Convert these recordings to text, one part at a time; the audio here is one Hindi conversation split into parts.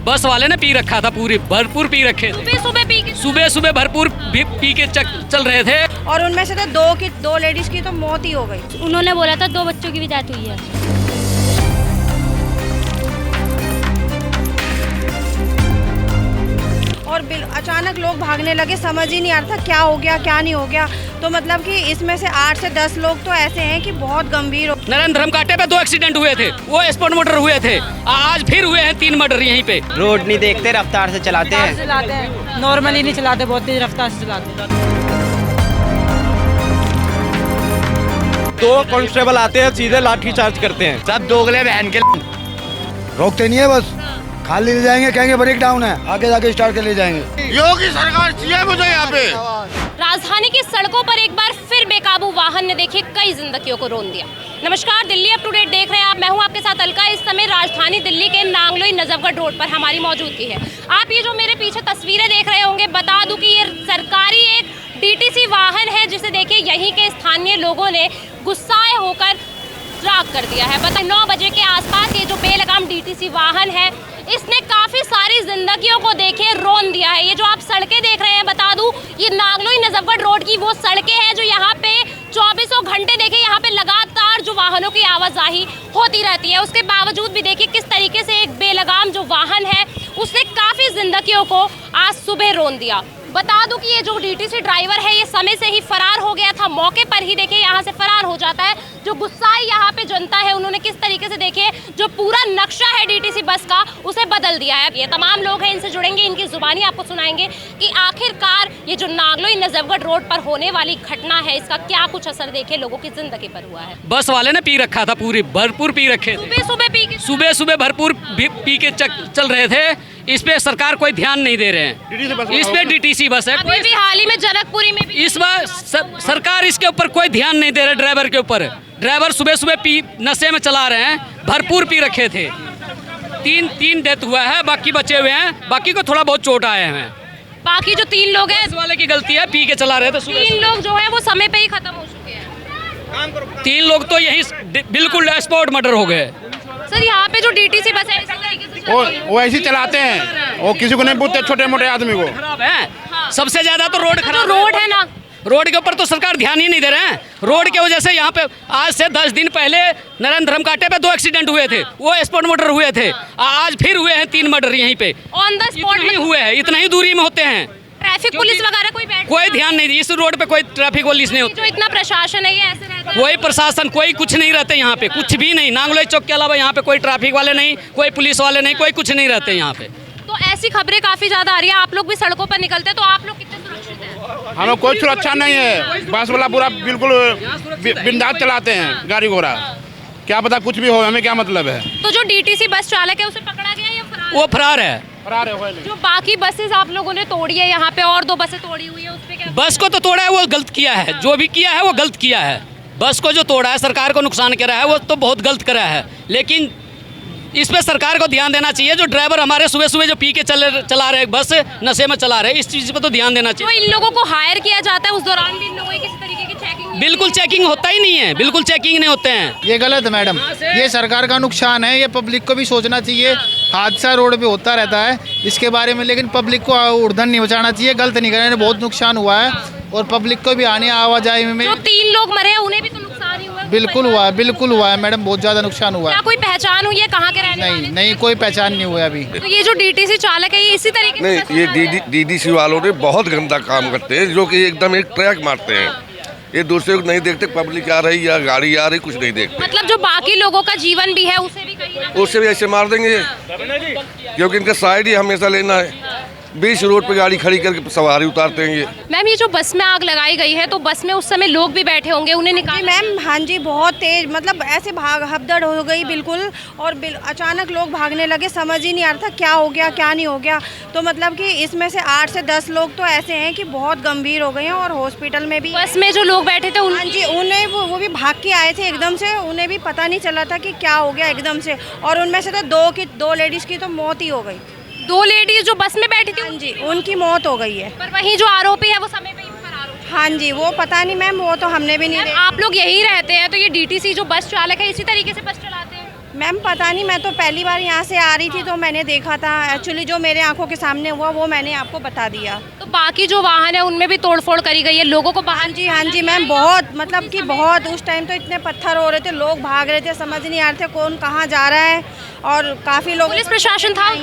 बस वाले ने पी रखा था, पूरी भरपूर पी रखे थे। सुबह सुबह भरपूर पी के चल रहे थे। और उनमें से तो दो लेडीज की तो मौत ही हो गई। उन्होंने बोला था 2 बच्चों की भी डेथ हुई है। और अचानक लोग भागने लगे, समझ ही नहीं आ रहा था क्या हो गया क्या नहीं हो गया। तो मतलब कि इसमें से 8 से 10 लोग तो ऐसे हैं कि बहुत गंभीर हो। नरेंद्र कांटे पे 2 एक्सीडेंट हुए थे, वो स्पॉट मर्डर हुए थे। आज फिर हुए हैं 3 मर्डर यहीं पे। रोड नहीं देखते, रफ्तार से चलाते हैं। नॉर्मली नहीं चलाते, बहुत तेज रफ्तार से चलाते हैं। 2 कांस्टेबल आते हैं, सीधे लाठी चार्ज करते हैं। सब दोगले बहन के रोकते नहीं है, बस खाली ले जाएंगे, कहेंगे ब्रेक डाउन है, आगे जाके स्टार्ट कर ले जाएंगे। योगी सरकार चाहिए मुझे यहाँ पे। राजधानी की सड़कों पर एक बार फिर बेकाबू वाहन ने देखिए कई जिंदगियों को रोन दिया। नमस्कार, दिल्ली अप टू डेट देख रहे हैं आप। मैं हूं आपके साथ अलका। इस समय राजधानी दिल्ली के नांगलोई नजफगढ़ रोड पर हमारी मौजूदगी है। आप ये जो मेरे पीछे तस्वीरें देख रहे होंगे, बता दूं कि ये सरकारी एक डीटीसी वाहन है, जिसे देखिए यहीं के स्थानीय लोगों ने गुस्साए होकर राख कर दिया है। बता 9 बजे के आसपास ये जो बेलगाम डीटीसी वाहन है, इसने काफी सारी जिंदगियों को देखिए रोन दिया है। ये जो आप सड़कें देख रहे हैं, बता दूं ये नांगलोई नजफगढ़ रोड की वो सड़कें हैं जो यहाँ पे 24 घंटे देखिए यहाँ पे लगातार जो वाहनों की आवाजाही होती रहती है। उसके बावजूद भी देखिए किस तरीके से एक बेलगाम जो वाहन है उसने काफी जिंदगियों को आज सुबह रोन दिया। बता दूं कि ये जो डीटीसी ड्राइवर है ये समय से ही फरार हो गया था, मौके पर ही देखिए यहाँ से फरार हो जाता है। जो गुस्साई यहाँ पे जनता है, उन्होंने किस तरीके से देखिए जो पूरा नक्शा है डीटीसी बस का उसे बदल दिया है। ये तमाम लोग हैं, इनसे जुड़ेंगे, इनकी जुबानी आपको सुनाएंगे कि आखिरकार ये जो नांगलोई नजफगढ़ रोड पर होने वाली घटना है इसका क्या कुछ असर देखिए लोगों की जिंदगी पर हुआ है। बस वाले ने पी रखा था, पूरी भरपूर पी रखे थे। सुबह बार पी के चल रहे थे। इस पे सरकार कोई ध्यान नहीं दे रहे हैं। इस पे डीटीसी बस है। अभी भी हाल ही में जनकपुरी में भी इस बार सरकार इसके ऊपर कोई ध्यान नहीं दे रहे। ड्राइवर के ऊपर, ड्राइवर सुबह पी नशे में चला रहे हैं, भरपूर पी रखे थे। 3 डेथ हुआ है, बाकी बचे हुए हैं, बाकी को थोड़ा बहुत चोट आए हैं। बाकी जो 3 लोग हैं, इस वाले की गलती है, पी के चला रहे थे। 3 लोग जो है वो समय पे ही खत्म हो चुके हैं। 3 लोग तो यही बिल्कुल स्पॉट मर्डर हो गए। सर यहाँ पे जो डीटीसी बस है इसी तरीके से वो ऐसे चलाते हैं, वो किसी को नहीं पूछते, छोटे मोटे आदमी को। खराब है, सबसे ज्यादा तो रोड खराब। रोड है ना, रोड के ऊपर तो सरकार ध्यान ही नहीं दे रहे हैं। रोड की वजह से यहाँ पे आज से 10 दिन पहले नरेंद्र कांटे पे 2 एक्सीडेंट हुए थे, वो स्पॉट मर्डर हुए थे। आज फिर हुए हैं 3 मर्डर यहीं पे ऑन द स्पॉट ही हुए हैं। इतना ही दूरी में होते हैं। ट्रैफिक पुलिस वगैरह कोई ध्यान नहीं दी। इस रोड पे कोई ट्रैफिक पुलिस नहीं होती। जो इतना प्रशासन है ये ऐसे रहता है। कोई प्रशासन कोई कुछ नहीं रहते यहाँ पे, कुछ भी नहीं। नांगलोई चौक के अलावा यहाँ पे कोई ट्रैफिक वाले नहीं, कोई पुलिस वाले नहीं, कोई कुछ नहीं रहते यहाँ पे। तो ऐसी खबरें काफी ज्यादा आ रही है। आप लोग भी सड़कों पर निकलते हैं तो आप लोग कितने सुरक्षित हैं? हमें कोई सुरक्षा नहीं है। बस वाला पूरा बिल्कुल बिंदास चलाते हैं गाड़ी घोड़ा। क्या पता कुछ भी हो, हमें क्या मतलब है। तो जो डीटीसी बस चालक है उसे पकड़ा गया या फरार? वो फरार है। जो बाकी बसेस आप लोगों ने तोड़ी है, यहाँ पे और 2 बसें तोड़ी हुई है, उस पे क्या? बस को तो तोड़ा है, वो गलत किया है। जो भी किया है वो गलत किया है। बस को जो तोड़ा है, सरकार को नुकसान करा है, वो तो बहुत गलत करा है। लेकिन इस पे सरकार को ध्यान देना चाहिए। जो ड्राइवर हमारे सुबह जो पी के चला रहे बस, नशे में चला रहे, इस चीज़ पे तो ध्यान देना चाहिए। तो इन लोगों को हायर किया जाता है, उस दौरान भी इन लोगों की किसी तरीके की चेकिंग? बिल्कुल चेकिंग होता ही नहीं है, बिल्कुल चेकिंग नहीं होते हैं। ये गलत है मैडम, ये सरकार का नुकसान है। ये पब्लिक को भी सोचना चाहिए। हादसा रोड पे होता रहता है इसके बारे में, लेकिन पब्लिक को ऊर्ध्वन नहीं बचाना चाहिए। गलत नहीं करना, बहुत नुकसान हुआ है और पब्लिक को भी आने आवाजाही में। जो 3 लोग मरे हैं उन्हें भी तो नुकसान ही हुआ है। बिल्कुल हुआ है मैडम, बहुत ज्यादा नुकसान हुआ है। क्या कोई पहचान हुई है कहाँ के रहने वाले? नहीं, कोई पहचान नहीं हुआ अभी। तो ये जो डीटीसी चालक है ये इसी तरीके से? नहीं, ये डीडीसी वालों ने बहुत गंदा काम करते हैं, जो कि एकदम एक ट्रैक मारते हैं। ये दूसरे को नहीं देखते, पब्लिक आ रही या गाड़ी आ रही, कुछ नहीं देखते। मतलब जो बाकी लोगों का जीवन भी है उसे भी उससे भी ऐसे मार देंगे, क्योंकि इनका साइड ही हमेशा लेना है। 20 रोड पे गाड़ी खड़ी करके सवारी उतारते हैं ये। मैम ये जो बस में आग लगाई गई है, तो बस में उस समय लोग भी बैठे होंगे, उन्हें निकाल? मैम हाँ जी, बहुत तेज, मतलब ऐसे हफदड़ हो गई बिल्कुल। और अचानक लोग भागने लगे, समझ ही नहीं आ रहा था क्या हो गया क्या नहीं हो गया। तो मतलब कि इसमें से 8 से 10 लोग तो ऐसे हैं कि बहुत गंभीर हो गए हैं और हॉस्पिटल में भी। बस में जो लोग बैठे थे हाँ जी, उन्हें वो भी भाग के आए थे एकदम से, उन्हें भी पता नहीं चला था कि क्या हो गया एकदम से। और उनमें से तो 2 लेडीज़ की तो मौत ही हो गई। 2 लेडीज जो बस में बैठी थी? हाँ जी, उनकी मौत हो गई है। पर वहीं जो आरोपी है वो समय पे ही फरार हो गया। हाँ जी, वो पता नहीं मैम, वो तो हमने भी नहीं देखा। आप लोग यहीं रहते हैं तो ये डीटीसी जो बस चालक है इसी तरीके से बस चलाते हैं? मैम पता नहीं, मैं तो पहली बार यहाँ से आ रही थी तो मैंने देखा था। एक्चुअली जो मेरे आंखों के सामने हुआ वो मैंने आपको बता दिया। तो बाकी जो वाहन है उनमें भी तोड़फोड़ करी गई है, लोगों को बाहर। हाँ जी मैम, बहुत मतलब कि बहुत, उस टाइम तो इतने पत्थर हो रहे थे, लोग भाग रहे थे, समझ नहीं आ रहे थे कौन कहाँ जा रहा है। और काफ़ी लोग, पुलिस प्रशासन था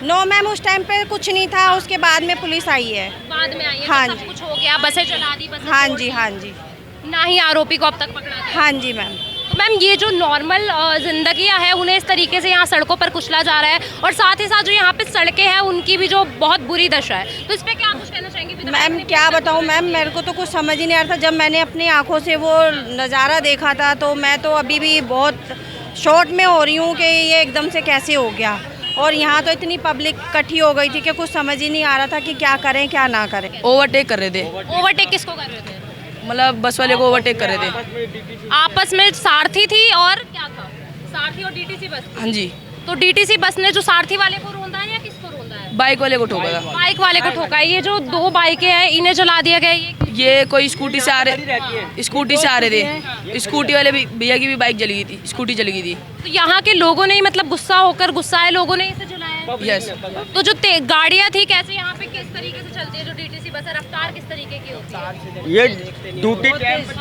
नो मैम, उस टाइम पे कुछ नहीं था, उसके बाद में पुलिस आई है। बाद में आई है? हाँ तो सब कुछ हो गया, बसें चला दी, बसें हाँ तोड़ जी दी। हाँ जी ना ही आरोपी को अब तक पकड़ा गया। हाँ जी मैम। तो मैम ये जो नॉर्मल जिंदगियां है उन्हें इस तरीके से यहाँ सड़कों पर कुचला जा रहा है, और साथ ही साथ जो यहाँ पे सड़कें हैं उनकी भी जो बहुत बुरी दशा है, तो इस पे क्या कुछ कहना चाहेंगी? मैम क्या बताऊँ मैम, मेरे को तो कुछ समझ ही नहीं आ रहा था। जब मैंने अपनी आंखों से वो नज़ारा देखा था तो मैं तो अभी भी बहुत शॉर्ट में हो रही हूँ कि ये एकदम से कैसे हो गया। और यहाँ तो इतनी पब्लिक इकट्ठी हो गई थी कि कुछ समझ ही नहीं आ रहा था कि क्या करें क्या ना करें। ओवरटेक कर रहे थे, ओवरटेक किसको कर रहे थे? मतलब बस वाले को ओवरटेक कर रहे थे। आपस में सारथी थी और क्या था? सारथी और डीटीसी बस। हाँ जी। तो डीटीसी बस ने जो सारथी वाले को रोंदा है या किसको रोंदा है? बाइक वाले को ठोका था। बाइक वाले को ठोका है। ये जो दो बाइकें हैं इन्हें जला दिया गया। ये कोई स्कूटी से आ रहे थे, स्कूटी वाले भैया की भी बाइक जली गई थी, स्कूटी जली गई थी। तो यहाँ के लोगों ने ही मतलब गुस्साए लोगों ने इसे जलाया। यस। तो जो गाड़ियाँ थी कैसे यहाँ पे किस तरीके से चलती है, जो डीटीसी बस है, रफ्तार किस तरीके की होती है? ये ड्यूटी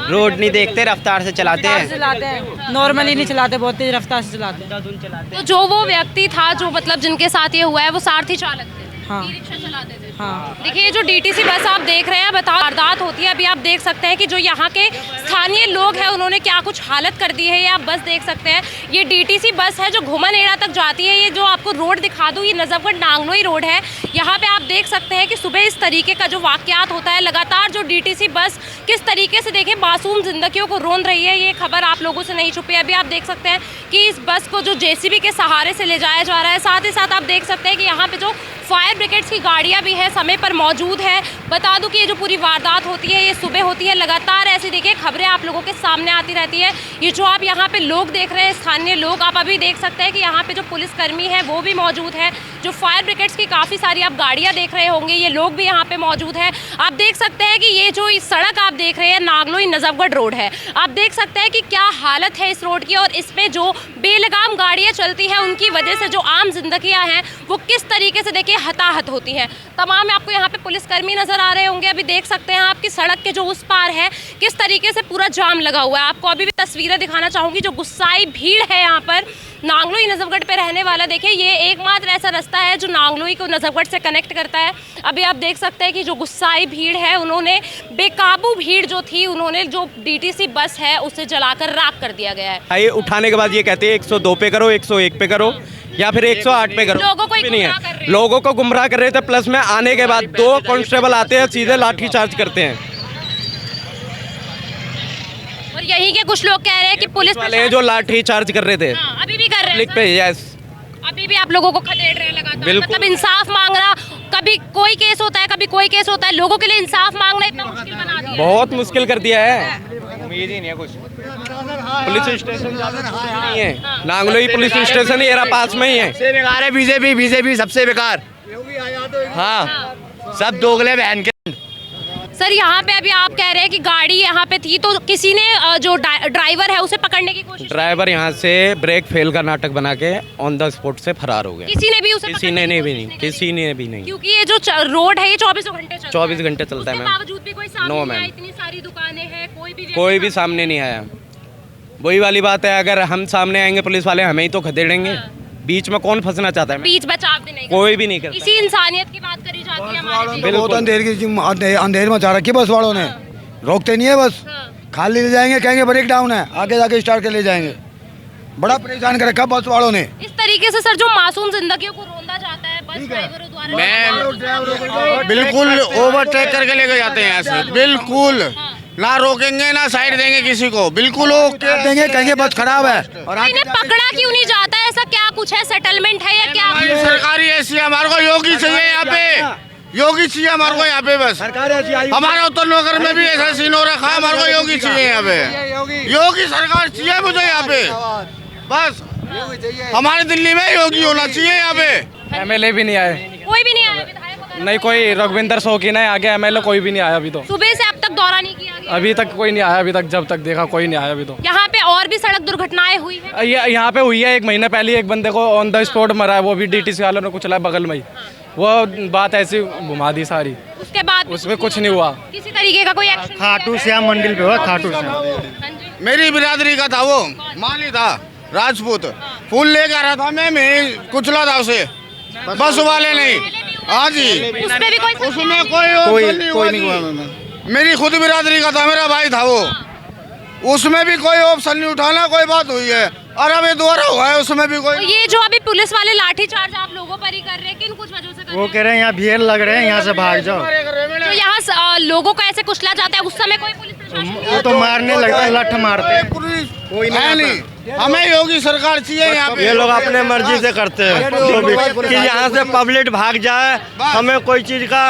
रोड नहीं देखते, रफ्तार से चलाते हैं। नॉर्मली नहीं चलाते, बहुत तेज रफ्तार से चलाते हैं। तो जो वो व्यक्ति था जो मतलब जिनके साथ ये हुआ है वो सारथी चालक थे, हाँ। ई-रिक्शा चलाते थे। हाँ। देखिए ये जो डीटीसी बस आप देख रहे हैं, बताओ वारदात होती है। अभी आप देख सकते हैं कि जो यहाँ के स्थानीय लोग हैं उन्होंने क्या कुछ हालत कर दी है। ये आप बस देख सकते हैं, ये डीटीसी बस है जो घुमानेड़ा तक जाती है। ये जो आपको रोड दिखा दूँ, ये नजफगढ़ नांगलोई रोड है। यहाँ पे आप देख सकते हैं कि सुबह इस तरीके का जो वाकयात होता है, लगातार जो डीटीसी बस किस तरीके से देखें मासूम जिंदगियों को रोन रही है। ये खबर आप लोगों से नहीं छुपी। अभी आप देख सकते हैं कि इस बस को जो जेसीबी के सहारे से ले जाया जा रहा है। साथ ही साथ आप देख सकते हैं कि यहाँ पे जो फायर ब्रिगेड्स की गाड़ियाँ भी है समय पर मौजूद है। बता दूं कि ये जो पूरी वारदात होती है ये सुबह होती है। लगातार ऐसी देखिए खबरें आप लोगों के सामने आती रहती है। ये जो आप यहाँ पे लोग देख रहे हैं, स्थानीय लोग, आप अभी देख सकते हैं कि यहाँ पे जो पुलिसकर्मी है वो भी मौजूद है। जो फायर ब्रिगेड्स की काफ़ी सारी आप गाड़ियाँ देख रहे होंगे, ये लोग भी यहाँ पे मौजूद है। आप देख सकते हैं कि ये जो इस सड़क आप देख रहे हैं नांगलोई नजफगढ़ रोड है। आप देख सकते हैं कि क्या हालत है इस रोड की, और इसमें जो बेलगाम गाड़ियाँ चलती हैं उनकी वजह से जो आम जिंदगियाँ हैं वो किस तरीके से देखिए हताहत होती हैं। तमाम आपको यहाँ पे पुलिसकर्मी नजर आ रहे होंगे। अभी देख सकते हैं आपकी सड़क के जो उस पार है किस तरीके से पूरा जाम लगा हुआ है। आपको अभी भी तस्वीरें दिखाना चाहूँगी। जो गुस्साई भीड़ है यहाँ पर नांगलोई नजफगढ़ पे रहने वाला, देखिए ये एकमात्र ऐसा रास्ता है जो नांगलोई को नजफगढ़ से कनेक्ट करता है। अभी आप देख सकते हैं कि जो गुस्साई भीड़ है, उन्होंने बेकाबू भीड़ जो थी, उन्होंने जो डीटीसी बस है उसे जलाकर राख कर दिया गया है। ये उठाने के बाद ये कहते हैं 102 पे करो, 101 पे करो या फिर 108 पे करो। लोगों को भी नहीं गुमराह कर रहे है, हैं। लोगों को गुमराह कर रहे थे। प्लस में आने के बाद 2 कांस्टेबल आते हैं, सीधे लाठी चार्ज करते हैं। और यही के कुछ लोग कह रहे हैं कि पुलिस वाले हैं जो लाठी चार्ज कर रहे थे हाँ, अभी भी कर रहे पब्लिक हैं पे। सर। यस, अभी भी आप लोगों को खदेड़ रहे हैं लगातार। बिल्कुल। मतलब इंसाफ मांगना, कभी कोई केस होता है कभी कोई केस होता है। लोगों के लिए इंसाफ मांगना इतना मुश्किल बना दिया है। बहुत मुश्किल कर दिया है। उम्मीद ही नहीं है कुछ। पुलिस स्टेशन नहीं है, नांगलोई पुलिस स्टेशन एरा पास में ही है। सबसे बेकार है बीजेपी सबसे बेकार। हाँ, सब दोगले बहन के। सर यहाँ पे अभी आप कह रहे हैं कि गाड़ी यहाँ पे थी तो किसी ने जो ड्राइवर है उसे पकड़ने की कोशिश, ड्राइवर यहाँ से ब्रेक फेल का नाटक बना के ऑन द स्पॉट से फरार हो गया। किसी ने भी उसे किसी पकड़ने ने की भी कोशिश नहीं, किसी ने भी नहीं। क्योंकि ये जो रोड है ये 24 घंटे चलता है। 24 घंटे चलता है उसके मैम। बावजूद भी कोई सामने नो नहीं आया। मैम। इतनी सारी दुकानें हैं, कोई भी सामने नहीं आया। वही वाली बात है, अगर हम सामने आएंगे पुलिस वाले हमें ही तो खदेड़ेंगे। बीच में कौन फंसना चाहता है? बीच बचाव भी नहीं कोई भी नहीं करता। इसी इंसानियत की बात करी जाती है हमारे देश बहुत अंधेर में जा रखी बस वालों ने, रोकते नहीं है बस। खाली ले जाएंगे, कहेंगे ब्रेक डाउन है, आगे जाके स्टार्ट कर ले जाएंगे। बड़ा परेशान कर रखा बस वालों ने। इस तरीके से सर जो मासूम जिंदगियों को रोंदा जाता है बस ड्राइवरों द्वारा। मैं बिल्कुल ओवरटेक करके लेके जाते हैं ऐसे, बिल्कुल ना रोकेंगे ना साइड देंगे किसी को, बिल्कुल देंगे, कहेंगे बस खराब है। और इन्हें पकड़ा क्यों नहीं जाता है? ऐसा क्या कुछ है, सेटलमेंट है या क्या? सरकारी ऐसी हमारे को योगी चाहिए यहाँ पे, योगी चाहिए हमारे को यहाँ पे बस। सरकार ऐसी आई, हमारे उत्तर नगर में भी ऐसा सीन हो रखा है, हमारे को योगी चाहिए यहाँ पे, योगी सरकार चाहिए मुझे यहाँ पे बस। हमारे दिल्ली में योगी होना चाहिए यहाँ पे। MLA भी नहीं आए, कोई भी नहीं आया, विधायक वगैरह नहीं कोई रघुविंदर शौकीन है, आगे MLA कोई भी नहीं आया अभी तो। सुबह से अब तक दौरा नहीं किया गया? अभी तक कोई नहीं आया, अभी तक जब तक देखा कोई नहीं आया अभी तो। यहाँ पे और भी सड़क दुर्घटनाएं हुई है? यहाँ पे हुई है, 1 महीने पहले एक बंदे को ऑन द स्पॉट मरा है, वो भी DTC वालों ने कुचला है बगल में ही। वो बात ऐसी घुमा दी सारी, उसके बाद उसमें कुछ नहीं हुआ। किसी तरीके का कोई एक्शन? खाटू श्याम मंदिर पे हुआ, खाटू श्याम। मेरी बिरादरी का था, वो माली था, राजपूत। फूल लेकर आ रहा था मैं कुचला था उसे, बस वाले नहीं। हाँ जी, उसमें भी कोई उसमें कोई नहीं हुआ। मेरी खुद बिरादरी का था, मेरा भाई था वो, उसमें भी कोई ऑप्शन नहीं उठाना, कोई बात हुई है। और अभी दोबारा हुआ है, उसमें भी कोई। ये जो अभी पुलिस वाले लाठीचार्ज आप लोगों पर ही कर रहे हैं, किन कुछ वजह से कर रहे हैं? कह रहे हैं यहाँ भीड़ लग रहे हैं, यहाँ से भाग जाओ। तो यहाँ लोगों को ऐसे कुचला जाता है, उस समय कोई पुलिस प्रशासन? वो तो मारने लगता है, लठ मारते हैं। कोई नहीं, हमें योगी सरकार चाहिए यहाँ पे। ये लोग अपने मर्जी से करते हैं जो भी, कि यहाँ से पब्लिक भाग जाए, हमें कोई चीज का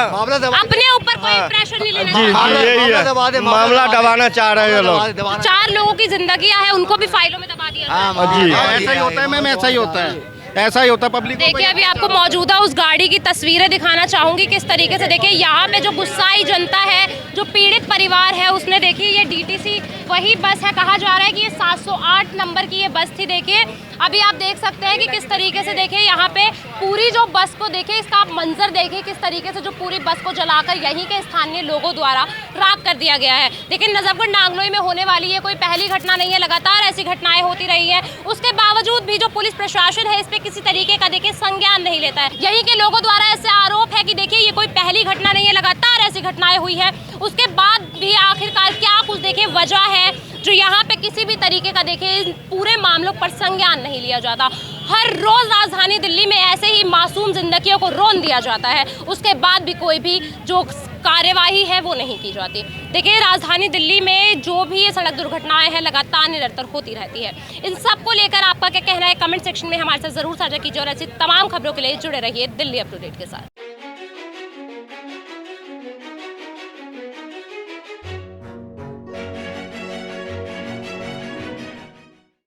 अपने ऊपर कोई प्रेशर नहीं लेना जी चाहिए। यही है, मामला दबाना चाह रहे हैं ये लोग। 4 लोगों की जिंदगियां हैं, उनको भी फाइलों में दबा दिया जाए। जी ऐसा ही होता है मैम, ऐसा ही होता है, ऐसा ही होता है पब्लिक। देखिए अभी आपको मौजूदा उस गाड़ी की तस्वीरें दिखाना चाहूंगी किस तरीके से। देखिए यहाँ पे जो गुस्साई जनता है, जो पीड़ित परिवार है, उसने देखिए ये DTC वही बस है, कहा जा रहा है कि ये 708 नंबर की ये बस थी। देखिए अभी आप देख सकते हैं कि किस तरीके से देखिए यहाँ पे पूरी जो बस को देखिए, इसका आप मंजर देखिए किस तरीके से जो पूरी बस को जलाकर यहीं के स्थानीय लोगों द्वारा राख कर दिया गया है। देखिए नजफगढ़ नांगलोई में होने वाली ये कोई पहली घटना नहीं है, लगातार ऐसी घटनाएं होती रही हैं। उसके बावजूद भी जो पुलिस प्रशासन है इस पे किसी तरीके का देखिए संज्ञान नहीं लेता है। यहीं के लोगों द्वारा ऐसे आरोप है कि देखिए ये कोई पहली घटना नहीं है, लगातार ऐसी घटनाएं हुई है। उसके बाद भी आखिरकार क्या कुछ देखिए वजह है जो यहाँ पे किसी भी तरीके का देखिए इन पूरे मामलों पर संज्ञान नहीं लिया जाता। हर रोज राजधानी दिल्ली में ऐसे ही मासूम जिंदगियों को रौंद दिया जाता है, उसके बाद भी कोई भी जो कार्यवाही है वो नहीं की जाती। देखिए राजधानी दिल्ली में जो भी ये सड़क दुर्घटनाएं हैं लगातार निरंतर होती रहती है। इन सब को लेकर आपका क्या कहना है, कमेंट सेक्शन में हमारे साथ जरूर साझा कीजिए और ऐसी तमाम खबरों के लिए जुड़े रहिए दिल्ली अप टू डेट के साथ।